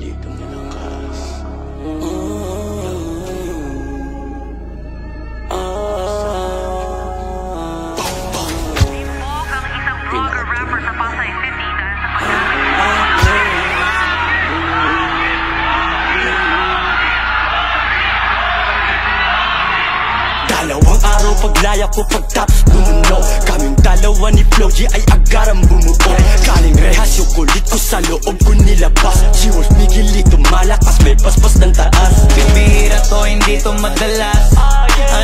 Miguelito malakas. Dalawang araw paglaya ko pagtapos bumuno. Kaming dalawa ni Flo G ay agarang bumuo. Galing rehas yung kulit ko sa loob ko nilabas. G-Wolf Miguelito malakas, may paspas ng taas. Bibihira to, hindi to madalas.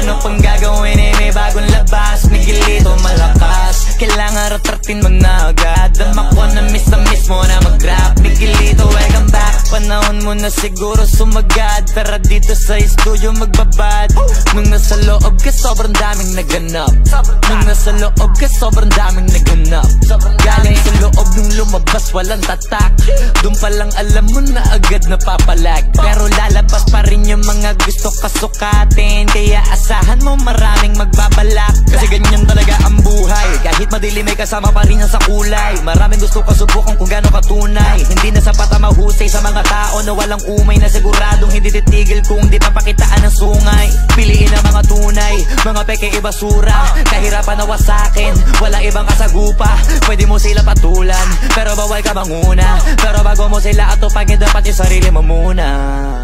Ano pang gagawin eh, may bagong labas. Miguelito malakas, kailangan retratin mo na agad. Dama ko na miss mo na mag-rap. Miguelito, welcome back. Panahon mo na siguro sumagad. Tara dito sa studio magbabad. Nung nasa loob ka sobrang daming naganap. Nung nasa loob ka sobrang daming naganap. Galing sa loob nung lumabas walang tatak. Doon pa lang alam mo na agad napapalag. Pero lalabas pa rin yung mga gusto kasukatin. Kaya asahan mo maraming magbabalak. Kasi ganyan talaga ang buhay. Kahit madilim may kasama pa rin yan sa kulay. Maraming gusto kasubukan kung gaano katunay. Hindi na sapat ang mahusay sa mga tao na walang umay. Na siguradong hindi titigil kung di papakitaan ng sungay. Piliin ang mga tunay, mga peke ibasura. Kahirapan na wasakin, wala ibang kasagupa. Pwede mo sila patulan, pero bawal ka manguna. Pero bago mo sila atupagin, dapat yung sarili mo muna.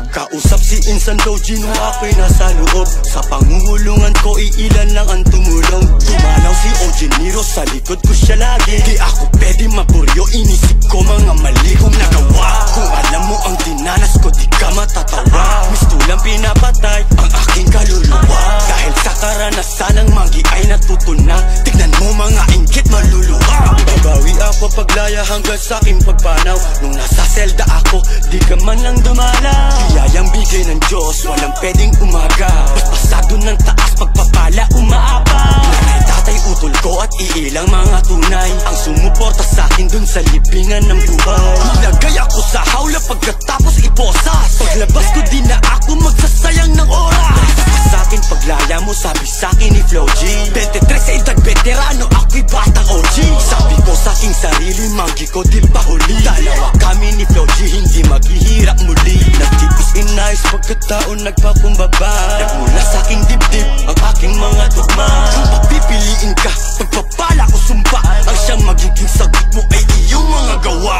Kausap si Insan Doji nung ako'y nasa loob. Sa pangungulungan ko, iilan lang ang tumulong. Tumanaw si OG Nero, sa likod ko siya lagi. Di ako pwede mapuryo, inisip ko mga mali kong nagawa. Kung alam mo ang dinanas ko, di ka matatawa. Mistulang pinapatay ang aking kaluluwa. Dahil sa karanasan ng manggi ay natutunan. Tignan mo mga inggit maluluwa. Babawi ako paglaya hanggang sa aking pagpanaw. Nung nasa selda ako, di ka man lang dumalaw. Biyayang bigay ng Diyos, walang pwedeng umaga. Pasado ng taas, pagpapala umaapaw. Nanay, tatay, utol ko at iilang mga tunay ang sumuporta sa akin dun sa libingan ng buhay. Ilagay ako sa hawla pagkatapos iposas. Paglabas ko di na ako magsasayang ng oras. Sa akin paglaya mo, sabi sa akin ni Flo G 23 sa edad veterano, ako'y batang OG. Sabi ko sa aking sarili, manggi ko di pa huli. Dalawa kami ni Flo G, hindi maghihirap muli. Nagtipis inayos pagkataon nagpakumbaba. Nagmula sa aking dibdib ang aking mga tugma. Kung papipiliin ka, pagpapala o sumpa, ang siyang magiging sagot mo ay iyong mga gawa.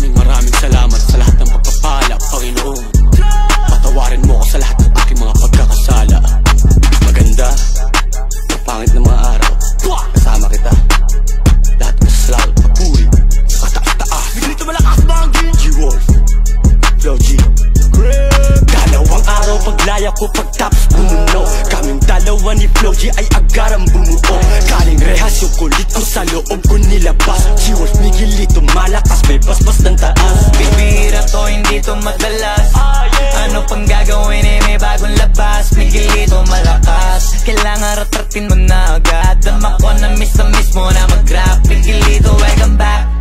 Maraming salamat sa lahat ng pagpapala, Panginoon. Patawarin mo ako sa lahat ng aking mga pagkakasala. Maganda, kapangit ng mga araw, kasama kita. Lahat ko sa salamat, papuri, sa kataas-taas. Miguelito malakas, Manggi, G-Wolf, Flo G. Dalawang araw paglaya ko pagtapos bumuno. Kaming dalawa ni Flo G ay agarang bumuo. Galing rehas yung kulit ko sa loob ko nilabas. G-Wolf Miguelito malakas, may paspas ng taas. Bibihira to, hindi to madalas. Ano pang gagawin eh, may bagong labas. Miguelito malakas, kailangan retratin mo na agad. Dama ko na miss mo na mag-rap. Miguelito, welcome back.